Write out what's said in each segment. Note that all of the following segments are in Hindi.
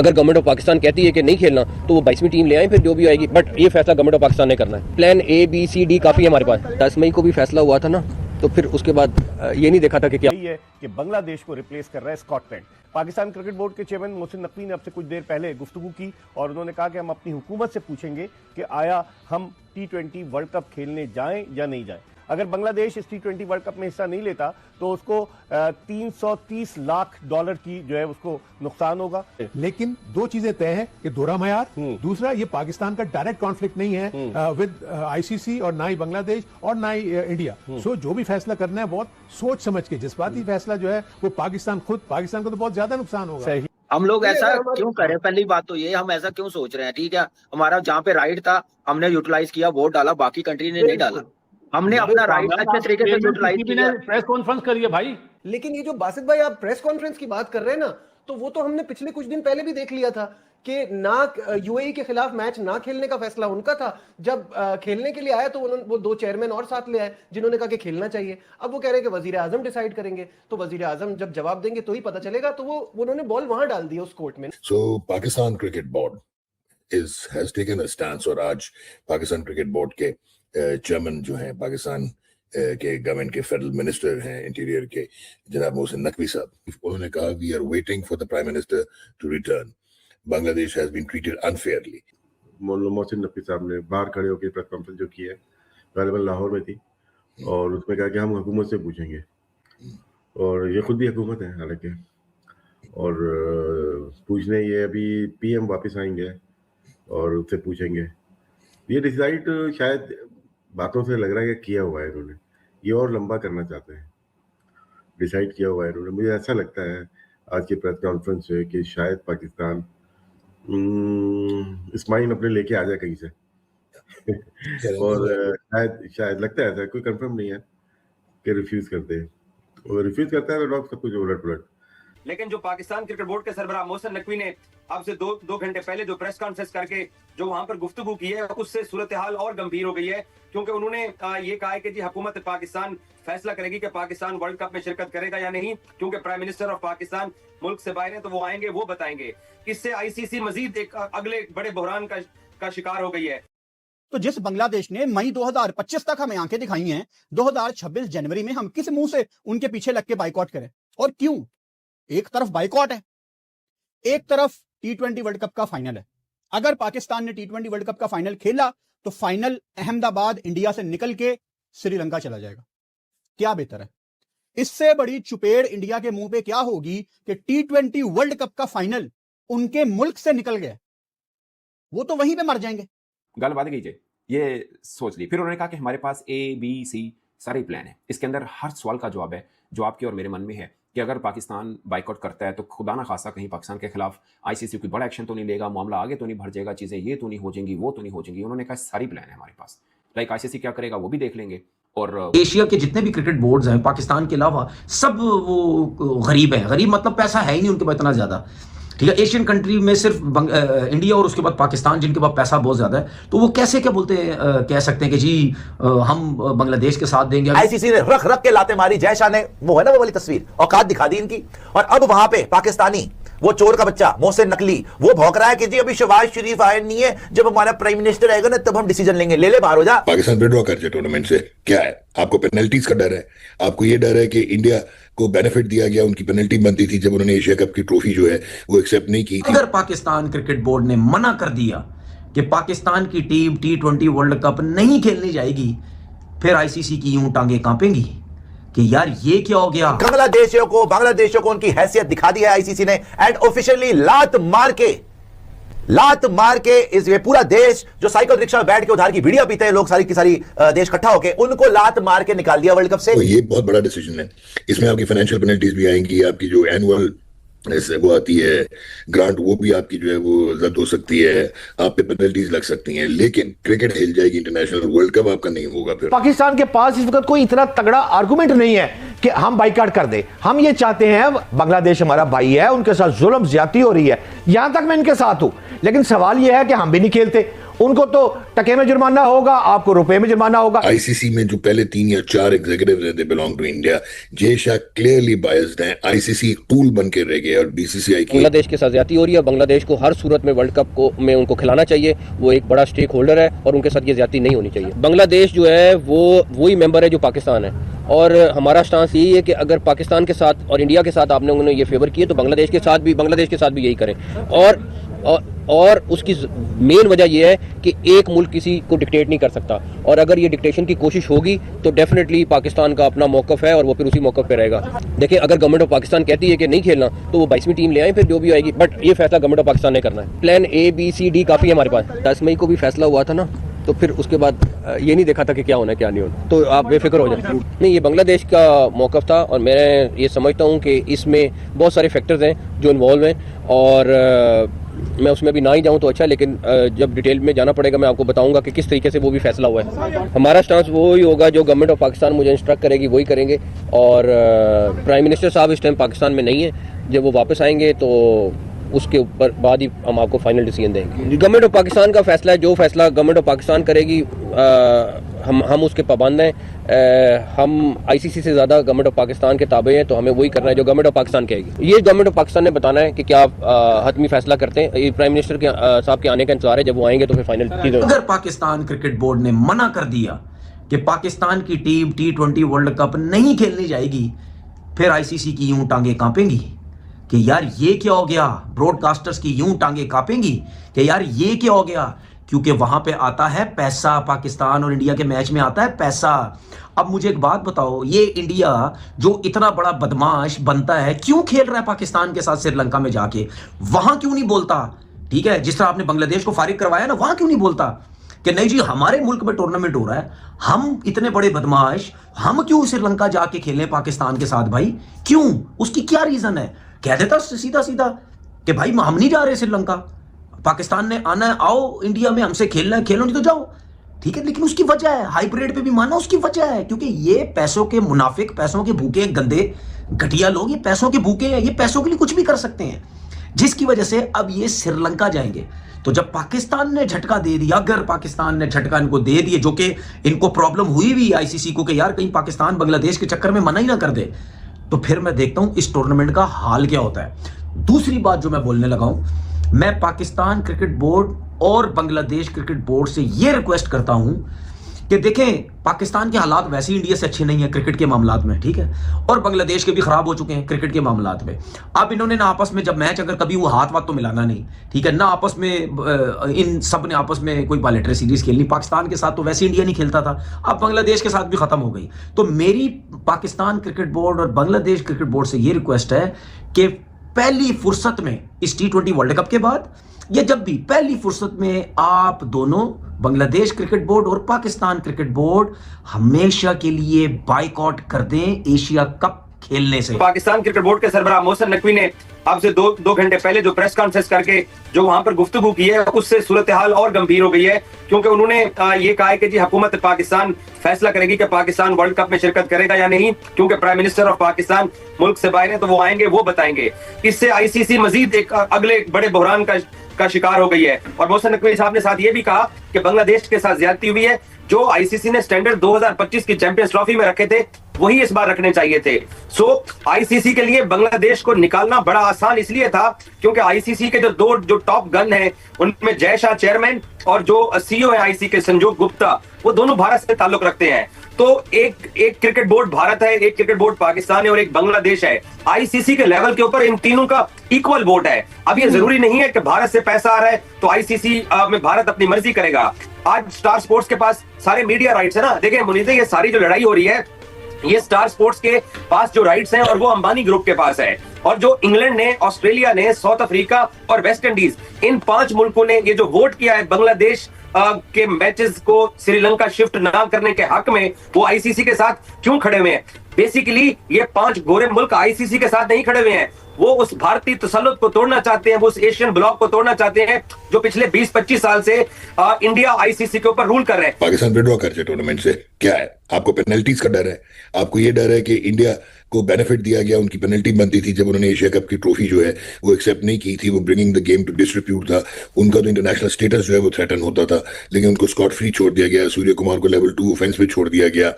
अगर गवर्नमेंट ऑफ पाकिस्तान कहती है कि नहीं खेलना तो वो 22वीं टीम ले आए, फिर जो भी आएगी, बट ये फैसला गवर्नमेंट ऑफ पाकिस्तान ने करना है। Plan A B C D काफ़ी है हमारे पास। 10 मई को भी फैसला हुआ था ना, तो फिर उसके बाद ये नहीं देखा था कि क्या है कि बांग्लादेश को रिप्लेस कर रहा है स्कॉटलैंड। पाकिस्तान क्रिकेट बोर्ड के चेयरमैन मोहसिन नकवी ने अब से कुछ देर पहले गुफ्तगू की और उन्होंने कहा कि हम अपनी हुकूमत से पूछेंगे कि आया हम T20 वर्ल्ड कप खेलने जाएं या नहीं जाएं। अगर बांग्लादेश इस T20 वर्ल्ड कप में हिस्सा नहीं लेता तो उसको 330 लाख डॉलर की जो है उसको नुकसान होगा। लेकिन दो चीजें तय हैं कि दोहरा मयार, दूसरा ये पाकिस्तान का डायरेक्ट कॉन्फ्लिक्ट नहीं है विद ICC और ना ही बांग्लादेश और ना ही इंडिया। सो जो भी फैसला करना है बहुत सोच समझ के, जज्बाती फैसला जो है वो पाकिस्तान को तो बहुत ज्यादा नुकसान होगा। हम लोग ऐसा क्यों करें? पहली बात तो ये, हम ऐसा क्यों सोच रहे हैं? ठीक है, हमारा जहाँ पे राइट था हमने यूटिलाइज किया, वोट डाला, बाकी कंट्री ने नहीं डाला। हमने अपना राइट अच्छे तरीके से यूटिलाइज किया। प्रेस कॉन्फ्रेंस करिए भाई। लेकिन ये जो बासित भाई आप प्रेस कॉन्फ्रेंस की बात कर रहे हैं ना, तो वो तो हमने पिछले कुछ दिन पहले भी देख लिया था कि ना UAE के खिलाफ मैच ना खेलने का फैसला उनका था। जब खेलने के लिए आया तो वो दो चेयरमैन और साथ ले आए जिन्होंने कहा कि खेलना चाहिए। अब वो कह रहे हैं कि वजीर आजम डिसाइड करेंगे, तो वजीर आजम जब जवाब देंगे तो ही पता चलेगा। तो वो उन्होंने बॉल वहां डाल दी उस कोर्ट में। So Pakistan cricket board has taken a stand. और आज पाकिस्तान क्रिकेट बोर्ड के चेयरमैन जो हैं, पाकिस्तान के गवर्नमेंट के फेडरल मिनिस्टर हैं इंटीरियर के जनाब मोहसिन नकवी साहब, उन्होंने कहा we are waiting for the prime minister to return. Bangladesh has been treated unfairly. Mohsin Naqvi साहब ने बाहर खड़े होकर प्रेस कॉन्फ्रेंस जो की है, गालिबन लाहौर में थी, और उसमें कहा कि हम हुकूमत से पूछेंगे, और ये खुद भी हुकूमत है हालांकि, और पूछने ये अभी PM वापस आएंगे और उससे पूछेंगे। ये डिसाइड शायद बातों से लग रहा है कि किया हुआ है इन्होंने, ये और लंबा करना चाहते हैं, डिसाइड किया हुआ है इन्होंने। मुझे ऐसा लगता है आज की प्रेस कॉन्फ्रेंस से कि शायद पाकिस्तान इस्माइल अपने लेके आ जाए कहीं से और शायद लगता है ऐसा, कोई कंफर्म नहीं है कि रिफ्यूज करते हैं, और रिफ्यूज करता है तो डॉग सब कुछ उलट पुलट। लेकिन जो पाकिस्तान क्रिकेट बोर्ड के सरबराह मोहसिन नकवी ने अब से दो घंटे पहले जो प्रेस कॉन्फ्रेंस करके जो वहां पर गुफ्तगू की है, उससे सूरत हाल और गंभीर हो गई है, क्योंकि उन्होंने ये कहा है कि जी हुकूमत पाकिस्तान फैसला करेगी कि पाकिस्तान वर्ल्ड कप में शिरकत करेगा या नहीं, क्योंकि प्राइम मिनिस्टर ऑफ पाकिस्तान मुल्क से बाहर है, तो वो आएंगे, वो बताएंगे। इससे ICC मजीद एक अगले बड़े बहरान का शिकार हो गई है। तो जिस बांग्लादेश ने मई 2025 तक हमें आंखें दिखाई हैं, 2026 जनवरी में हम किस मुंह से उनके पीछे लग के बाइकआउट करें? और क्यों? एक तरफ बाइकआउट है, एक तरफ T20 वर्ल्ड कप का फाइनल है। अगर पाकिस्तान ने T20 वर्ल्ड कप का फाइनल खेला तो फाइनल अहमदाबाद इंडिया से निकल के श्रीलंका चला जाएगा। क्या बेहतर है? इससे बड़ी चुपेड़ इंडिया के मुंह पे क्या होगी कि T20 वर्ल्ड कप का फाइनल उनके मुल्क से निकल गया, वो तो वहीं पे मर जाएंगे। गलबात कीजिए, ये सोच ली। फिर उन्होंने कहा कि हमारे पास A B C सारे प्लान है। इसके अंदर हर सवाल का जवाब है, जो आपके और मेरे मन में है कि अगर पाकिस्तान बाइकआउट करता है तो खुदा ना खासा कहीं पाकिस्तान के खिलाफ ICC कोई बड़ा एक्शन तो नहीं लेगा, मामला आगे तो नहीं बढ़ जाएगा, चीज़ें ये तो नहीं हो जाएंगी, वो तो नहीं हो जाएंगी। उन्होंने कहा सारी प्लान है हमारे पास, लाइक ICC क्या करेगा वो भी देख लेंगे। और एशिया के जितने भी क्रिकेट बोर्ड्स हैं पाकिस्तान के अलावा सब वो गरीब है। गरीब मतलब पैसा है ही नहीं उनके पास इतना ज़्यादा, ठीक है। एशियन कंट्री में सिर्फ इंडिया और उसके बाद पाकिस्तान जिनके पास पैसा बहुत ज्यादा है, तो वो कैसे क्या बोलते कह सकते हैं कि जी हम बांग्लादेश के साथ देंगे। ICC ने रख रख के लाते मारी। जय शाह ने वो है ना वो वाली तस्वीर, औकात दिखा दी इनकी, और अब वहां पे पाकिस्तानी वो चोर का बच्चा मोहसिन नकवी वो भौंक रहा है कि जी अभी शहबाज शरीफ आए नहीं है, जब हमारा प्राइम मिनिस्टर आएगा ना तब हम डिसीजन लेंगे। ले बाहर हो जा। पाकिस्तान विड्रॉ कर जाए टूर्नामेंट से, क्या है? आपको पेनल्टीज का डर है, आपको ये डर है कि इंडिया को बेनिफिट दिया गया, उनकी पेनल्टी बनती थी जब उन्होंने एशिया कप की ट्रॉफी जो है वो एक्सेप्ट नहीं की थी। अगर पाकिस्तान क्रिकेट बोर्ड ने मना कर दिया कि पाकिस्तान की टीम T20 वर्ल्ड कप नहीं खेलनी जाएगी, फिर ICC की यूं टांगे कांपेंगी कि यार ये क्या हो गया। बांग्लादेशियों को उनकी हैसियत दिखा दी है ICC ने, एंड ऑफिशियली लात मार के इस ये पूरा देश जो साइकिल रिक्शा में बैठ के उधार की बीड़ियां पीते हैं लोग, सारी की सारी देश इकट्ठा होके उनको लात मार के निकाल दिया वर्ल्ड कप से। तो ये बहुत बड़ा डिसीजन है। इसमें आपकी फाइनेंशियल पेनल्टीज भी आएंगी, आपकी जो एनुअल वो आती है ग्रांट, वो भी आपकी जो है वो रद्द हो सकती है, आप पे पेनल्टीज लग सकती हैं, लेकिन क्रिकेट हिल जाएगी। इंटरनेशनल वर्ल्ड कप आपका नहीं होगा। फिर पाकिस्तान के पास इस वक्त कोई इतना तगड़ा आर्गुमेंट नहीं है कि हम बाइकाट कर दे। हम ये चाहते हैं, बांग्लादेश हमारा भाई है, उनके साथ जुल्म ज्यादती हो रही है, यहां तक मैं इनके साथ हूं, लेकिन सवाल यह है कि हम भी नहीं खेलते उनको तो टके में जुर्माना होगा, आपको रुपए में जुर्माना होगा। आईसीसी में जो पहले 3 या 4 executive they belong to India, Jay Shah clearly biased हैं। आईसीसी टूल बन के रह गया और बीसीसीआई की बांग्लादेश के साथ ज्यादती हो रही है। बांग्लादेश को हर सूरत में वर्ल्ड कप को में उनको खिलाना चाहिए, वो एक बड़ा स्टेक होल्डर है और उनके साथ ये ज्यादती नहीं होनी चाहिए। बांग्लादेश जो है वो वही मेंबर है जो पाकिस्तान है, और हमारा स्टांस यही है कि अगर पाकिस्तान के साथ और इंडिया के साथ आपने उन्हें ये फेवर किए तो बांग्लादेश के साथ भी यही करें। और उसकी मेन वजह यह है कि एक मुल्क किसी को डिक्टेट नहीं कर सकता, और अगर ये डिक्टेशन की कोशिश होगी तो डेफिनेटली पाकिस्तान का अपना मौकफ है और वो फिर उसी मौकफ पे रहेगा। देखिए, अगर गवर्नमेंट ऑफ पाकिस्तान कहती है कि नहीं खेलना तो वो 22वीं टीम ले आए, फिर जो भी आएगी, बट ये फैसला गवर्नमेंट ऑफ पाकिस्तान ने करना है। Plan A, B, C, D काफ़ी है हमारे पास। 10 मई को भी फैसला हुआ था ना, तो फिर उसके बाद ये नहीं देखा था कि क्या होना है क्या नहीं होना, तो आप बेफिक्र हो जाए। नहीं, ये बांग्लादेश का मौकफ था और मैं ये समझता हूँ कि इसमें बहुत सारे फैक्टर्स हैं जो इन्वॉल्व हैं, और मैं उसमें भी ना ही जाऊं तो अच्छा, लेकिन जब डिटेल में जाना पड़ेगा मैं आपको बताऊंगा कि किस तरीके से वो भी फैसला हुआ है। हमारा स्टांस वो ही होगा जो गवर्नमेंट ऑफ पाकिस्तान मुझे इंस्ट्रक्ट करेगी वही करेंगे, और प्राइम मिनिस्टर साहब इस टाइम पाकिस्तान में नहीं है, जब वो वापस आएंगे तो उसके ऊपर बाद ही हम आपको फाइनल डिसीजन देंगे। गवर्नमेंट ऑफ पाकिस्तान का फैसला है, जो फैसला गवर्नमेंट ऑफ पाकिस्तान करेगी हम उसके पाबंद हैं। हम आईसीसी से ज़्यादा गवर्नमेंट ऑफ पाकिस्तान के ताबे हैं, तो हमें वही करना है जो गवर्नमेंट ऑफ पाकिस्तान कहेगी। ये गवर्नमेंट ऑफ पाकिस्तान ने बताना है कि क्या हतमी फैसला करते हैं। ये प्राइम मिनिस्टर के साहब के आने का इंतजार है, जब वो आएंगे तो फिर फाइनल चीज़। अगर पाकिस्तान क्रिकेट बोर्ड ने मना कर दिया कि पाकिस्तान की टीम T20 वर्ल्ड कप नहीं खेलने जाएगी, फिर आईसीसी की यूं टांगे कांपेंगी कि यार ये क्या हो गया, ब्रॉडकास्टर्स की यूं टांगे कांपेंगी कि यार ये क्या हो गया, क्योंकि वहां पे आता है पैसा। पाकिस्तान और इंडिया के मैच में आता है पैसा। अब मुझे एक बात बताओ, ये इंडिया जो इतना बड़ा बदमाश बनता है क्यों खेल रहा है पाकिस्तान के साथ श्रीलंका में जाके? वहां क्यों नहीं बोलता? ठीक है, जिस तरह आपने बांग्लादेश को फारिग करवाया ना, वहां क्यों नहीं बोलता कि नहीं जी हमारे मुल्क में टूर्नामेंट हो रहा है, हम इतने बड़े बदमाश, हम क्यों श्रीलंका जाके खेलें पाकिस्तान के साथ? भाई क्यों? उसकी क्या रीजन है? कह देता सीधा सीधा कि भाई हम नहीं जा रहे श्रीलंका, पाकिस्तान ने आना है, आओ इंडिया में हमसे खेलना है, खेलो नहीं तो जाओ। ठीक है, लेकिन उसकी वजह है, हाई परेड पे भी माना, उसकी वजह है क्योंकि ये पैसों के मुनाफिक, पैसों के भूखे, गंदे घटिया लोग, ये पैसों के भूखे हैं, ये पैसों के लिए कुछ भी कर सकते हैं, जिसकी वजह से अब ये श्रीलंका जाएंगे। तो जब पाकिस्तान ने झटका दे दिया, अगर पाकिस्तान ने झटका इनको दे दिए, जो कि इनको प्रॉब्लम हुई भी आईसीसी को कि यार कहीं पाकिस्तान बांग्लादेश के चक्कर में मना ही ना कर दे, तो फिर मैं देखता हूं इस टूर्नामेंट का हाल क्या होता है। दूसरी बात जो मैं बोलने लगा हूं, मैं पाकिस्तान क्रिकेट बोर्ड और बांग्लादेश क्रिकेट बोर्ड से यह रिक्वेस्ट करता हूं कि देखें, पाकिस्तान के हालात वैसे ही इंडिया से अच्छे नहीं है क्रिकेट के मामलात में, ठीक है, और बांग्लादेश के भी खराब हो चुके हैं क्रिकेट के मामलात में। अब इन्होंने ना आपस में जब मैच, अगर कभी वो हाथ तो मिलाना नहीं, ठीक है ना, आपस में इन सब ने आपस में कोई बायलैटरल सीरीज खेलनी। पाकिस्तान के साथ तो वैसे इंडिया नहीं खेलता था, अब बांग्लादेश के साथ भी खत्म हो गई। तो मेरी पाकिस्तान क्रिकेट बोर्ड और बांग्लादेश क्रिकेट बोर्ड से ये रिक्वेस्ट है कि पहली फुर्सत में इस T20 वर्ल्ड कप के बाद या जब भी पहली फुर्सत में आप दोनों, बांग्लादेश क्रिकेट बोर्ड और पाकिस्तान क्रिकेट बोर्ड, हमेशा के लिए बायकॉट कर दें एशिया कप खेलने से। पाकिस्तान क्रिकेट बोर्ड के सरबराह मोहसिन नकवी ने अब से दो घंटे पहले जो प्रेस कॉन्फ्रेंस करके जो वहां पर गुफ्तगू की है, उससे सूरत हाल और गंभीर हो गई है, क्योंकि उन्होंने ये कहा है कि जी हुकूमत पाकिस्तान फैसला करेगी कि पाकिस्तान वर्ल्ड कप में शिरकत करेगा या नहीं, क्योंकि प्राइम मिनिस्टर ऑफ पाकिस्तान मुल्क से बाहर है, तो वो आएंगे, वो बताएंगे। इससे आईसीसी मजीद एक अगले बड़े बहरान का शिकार हो गई है। और मोहसिन नकवी साहब ने साथ ये भी कहा कि बांग्लादेश के साथ ज्यादती हुई है, जो आईसीसी ने स्टैंडर्ड 2025 की चैंपियंस ट्रॉफी में रखे थे वही इस बार रखने चाहिए थे। सो आईसीसी के लिए बांग्लादेश को निकालना बड़ा आसान इसलिए था क्योंकि आईसीसी के जो टॉप गन है उनमें जय शाह चेयरमैन और जो सीईओ है आईसीसी के संजोग गुप्ता, वो दोनों भारत से ताल्लुक रखते हैं। तो एक क्रिकेट बोर्ड भारत है, एक क्रिकेट बोर्ड पाकिस्तान है और एक बांग्लादेश है। आईसीसी के लेवल के ऊपर इन तीनों का इक्वल वोट है। अब ये जरूरी नहीं है कि भारत से पैसा आ रहा है तो आईसीसी में भारत अपनी मर्जी करेगा। आज स्टार स्पोर्ट्स के पास सारे मीडिया राइट्स है ना। देखिए मुनीज़, ये सारी जो लड़ाई हो रही है ये स्टार स्पोर्ट्स के पास जो राइट्स हैं और वो अंबानी ग्रुप के पास है। और जो इंग्लैंड ने, ऑस्ट्रेलिया ने, साउथ अफ्रीका और वेस्ट इंडीज, इन 5 मुल्कों ने ये जो वोट किया है बांग्लादेश के मैचेस को श्रीलंका शिफ्ट ना करने के हक में, वो आईसीसी के साथ क्यों खड़े हुए हैं? बेसिकली ये 5 गोरे मुल्क आईसीसी के साथ नहीं खड़े हुए हैं, वो उस भारतीय तसल्लुत को तोड़ना चाहते हैं, वो उस एशियन ब्लॉक को तोड़ना चाहते हैं जो पिछले 20-25 साल से इंडिया आईसीसी के ऊपर रूल कर रहे हैं। पाकिस्तान विड्रॉ कर जाए टूर्नामेंट से, क्या है? आपको पेनल्टीज का डर है, आपको ये डर है कि इंडिया को बेनिफिट दिया गया, उनकी पेनल्टी बनती थी जब उन्होंने एशिया कप की ट्रॉफी जो है वो एक्सेप्ट नहीं की थी, वो bringing the game to disrepute था, उनका तो इंटरनेशनल स्टेटस जो है वो थ्रेटन होता था, लेकिन उनको स्कॉट फ्री छोड़ दिया गया, सूर्य कुमार को लेवल 2 ऑफेंस पे छोड़ दिया गया,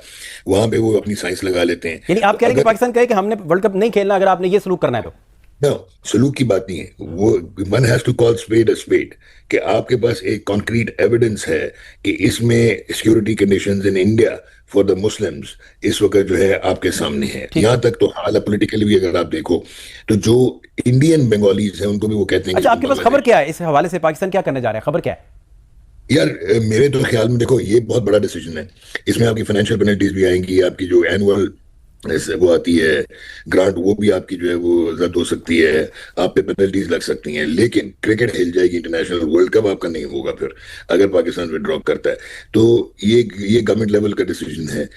वहां पे वो अपनी साइंस लगा लेते हैं। यानी आप कह रहे हैं कि पाकिस्तान कहे कि हमने वर्ल्ड कप नहीं खेलना अगर आपने ये सलूक करना है तो? नो, सलूक की बात नहीं है, वो one has to call spade a spade, कि आपके पास एक कॉन्क्रीट एविडेंस है कि इसमें security conditions in India for the Muslims इस वक्त जो है आपके सामने है। यहाँ तक तो हाल पॉलिटिकली भी अगर आप देखो तो जो इंडियन बंगालीज हैं उनको भी वो कहते हैं। अच्छा, आपके पास खबर क्या है इस हवाले से, पाकिस्तान क्या करने जा रहा है, खबर क्या है? यार मेरे तो ख्याल में देखो ये बहुत बड़ा डिसीजन है, इसमें आपकी फाइनेंशियल पेनल्टीज भी आएंगी, आपकी जो एनुअल वो आती है ग्रांट वो भी आपकी जो है वो रद्द हो सकती है, आप पे पेनल्टीज लग सकती हैं, लेकिन क्रिकेट हिल जाएगी, इंटरनेशनल वर्ल्ड कप आपका नहीं होगा फिर अगर पाकिस्तान विड्रॉ करता है। तो ये गवर्नमेंट लेवल का डिसीजन है।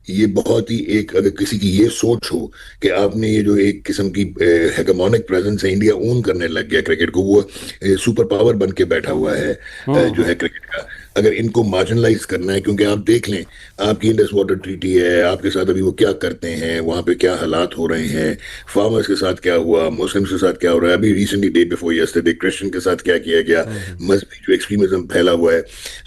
ये बहुत ही एक, अगर किसी की ये सोच हो कि आपने ये जो एक किस्म की हेगेमोनिक प्रेजेंस है, इंडिया ओन करने लग गया क्रिकेट को, वो सुपर पावर बन के बैठा हुआ है जो है क्रिकेट का, अगर इनको मार्जिनलाइज करना है, क्योंकि आप देख लें आपकी इंडस वाटर ट्रीटी है, आपके साथ अभी वो क्या करते हैं, वहां पे क्या हालात हो रहे हैं, फार्मर्स के साथ क्या हुआ, मुस्लिम्स के साथ क्या हो रहा है, अभी recently day before yesterday Christian के साथ क्या किया गया, मजहबी जो एक्सट्रीमिज्म फैला हुआ है।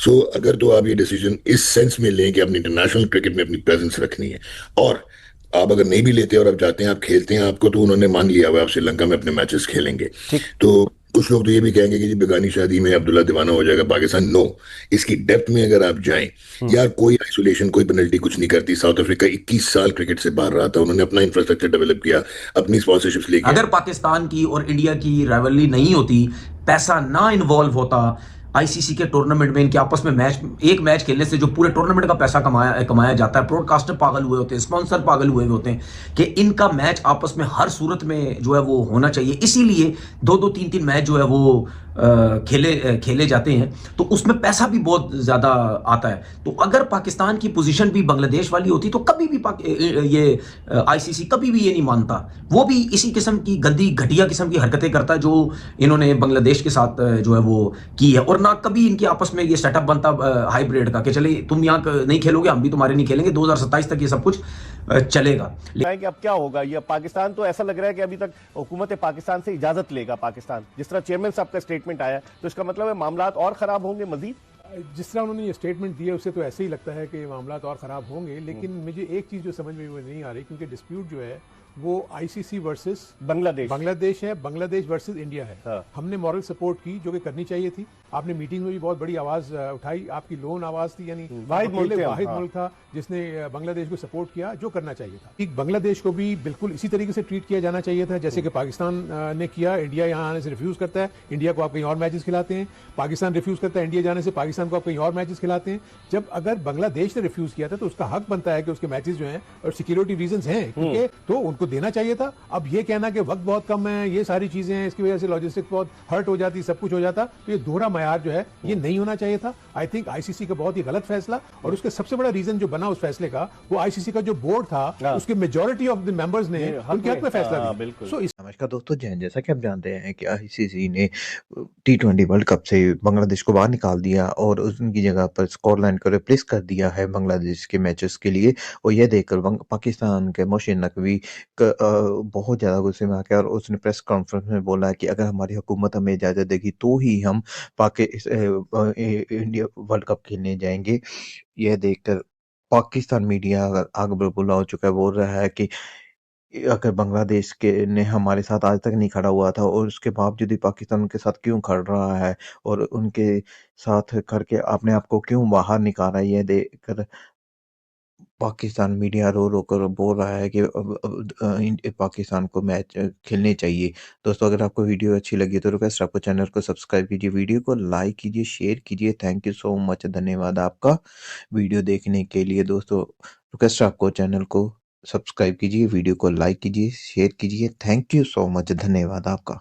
सो अगर तो आप ये डिसीजन इस सेंस में लें कि अपनी इंटरनेशनल क्रिकेट में अपनी प्रेजेंस रखनी है, और आप अगर नहीं भी लेते और आप जाते हैं आप खेलते हैं, आपको तो उन्होंने मान लिया हुआ आप श्रीलंका में अपने मैचेस खेलेंगे, तो कुछ लोग तो ये भी कहेंगे कि जी बेगानी शादी में अब्दुल्ला दीवाना हो जाएगा पाकिस्तान। नो, इसकी डेप्थ में अगर आप जाएं, यार कोई आइसोलेशन, कोई पेनल्टी कुछ नहीं करती। साउथ अफ्रीका 21 साल क्रिकेट से बाहर रहा था, उन्होंने अपना इंफ्रास्ट्रक्चर डेवलप किया, अपनी स्पॉन्सरशिप्स लेके। अगर पाकिस्तान की और इंडिया की राइवलरी नहीं होती, पैसा ना इन्वॉल्व होता आईसीसी के टूर्नामेंट में, इनके आपस में एक मैच खेलने से जो पूरे टूर्नामेंट का पैसा कमाया जाता है, ब्रॉडकास्टर पागल हुए होते हैं, स्पॉन्सर पागल हुए होते हैं कि इनका मैच आपस में हर सूरत में जो है वो होना चाहिए, इसीलिए 2-2, 3-3 मैच जो है वो खेले जाते हैं, तो उसमें पैसा भी बहुत ज्यादा आता है। तो अगर पाकिस्तान की पोजीशन भी बांग्लादेश वाली होती तो कभी भी ये आईसीसी कभी भी ये नहीं मानता, वो भी इसी किस्म की गंदी घटिया किस्म की हरकतें करता जो इन्होंने बांग्लादेश के साथ जो है वो की है, और ना कभी इनके आपस में ये सेटअप बनता हाइब्रिड का कि चले तुम यहाँ नहीं खेलोगे, हम भी तुम्हारे नहीं खेलेंगे, 2027 तक ये सब कुछ चलेगा। कि अब क्या होगा, ये पाकिस्तान तो ऐसा लग रहा है कि अभी तक हुकूमत पाकिस्तान से इजाजत लेगा पाकिस्तान, जिस तरह चेयरमैन साहब का स्टेटमेंट आया, तो इसका मतलब है मामला और खराब होंगे मजीद। जिस तरह उन्होंने ये स्टेटमेंट दिया उससे तो ऐसे ही लगता है कि मामला और खराब होंगे, लेकिन मुझे एक चीज जो समझ में नहीं आ रही, क्योंकि डिस्प्यूट जो है वो आईसीसी वर्सेस बांग्लादेश है, बांग्लादेश वर्सेस इंडिया है। हाँ। हमने मॉरल सपोर्ट की जो कि करनी चाहिए थी, आपने मीटिंग में भी बहुत बड़ी आवाज उठाई, आपकी लोन आवाज थी, यानी वाहिद मुल्क था जिसने बांग्लादेश को सपोर्ट किया, जो करना चाहिए था। ठीक बांग्लादेश को भी बिल्कुल इसी तरीके से ट्रीट किया जाना चाहिए था जैसे कि पाकिस्तान ने किया। इंडिया यहाँ आने से रिफ्यूज करता है, इंडिया को आप कहीं और मैचेस खिलाते हैं, पाकिस्तान रिफ्यूज करता है इंडिया जाने से, पाकिस्तान को आप कहीं और मैचेस खिलाते हैं। जब अगर बांग्लादेश ने रिफ्यूज किया था तो उसका हक बनता है कि उसके मैचेस जो हैं और सिक्योरिटी रीजंस हैं क्योंकि तो उनको देना चाहिए था। अब ये कहना कि वक्त बहुत कम है, ये सारी चीजें हैं, इसकी वजह से लॉजिस्टिक्स बहुत हर्ट हो जाती, सब कुछ हो जाता, तो ये दोहरा मयार जो है ये नहीं होना चाहिए था। आई थिंक आईसीसी का बहुत ही गलत फैसला, और उसका सबसे बड़ा रीजन जो बना उस फैसले का, वो आईसीसी का जो बोर्ड था उसके मेजॉरिटी ऑफ द मेंबर्स ने उनके हक में फैसला दिया। नमस्कार दोस्तों, जैसा कि आप जानते हैं कि आईसीसी ने T20 वर्ल्ड कप से बांग्लादेश को बाहर निकाल दिया और उनकी जगह पर स्कॉटलैंड को रिप्लेस कर दिया है बांग्लादेश के मैचेस के लिए। और यह देखकर पाकिस्तान के मोहसिन नकवी बहुत ज़्यादा गुस्से में आ गया और उसने प्रेस कॉन्फ्रेंस में बोला है कि अगर हमारी हुकूमत हमें इजाज़त देगी तो ही हम इंडिया वर्ल्ड कप खेलने जाएंगे। यह देखकर पाकिस्तान मीडिया आग बबूला हो चुका है, बोल रहा है कि अगर बांग्लादेश के ने हमारे साथ आज तक नहीं खड़ा हुआ था और उसके बावजूद भी पाकिस्तान उनके साथ क्यों खड़ रहा है और उनके साथ करके अपने आप को क्यों बाहर निकाला है। यह देखकर पाकिस्तान मीडिया रो रो कर बोल रहा है कि पाकिस्तान को मैच खेलने चाहिए। दोस्तों, अगर आपको वीडियो अच्छी लगी तो रिक्वेस्ट आपको चैनल को सब्सक्राइब कीजिए, वीडियो को लाइक कीजिए, शेयर कीजिए। थैंक यू सो मच, धन्यवाद आपका वीडियो देखने के लिए। दोस्तों, रिक्वेस्ट आपको चैनल को सब्सक्राइब कीजिए, वीडियो को लाइक कीजिए, शेयर कीजिए। थैंक यू सो मच, धन्यवाद आपका।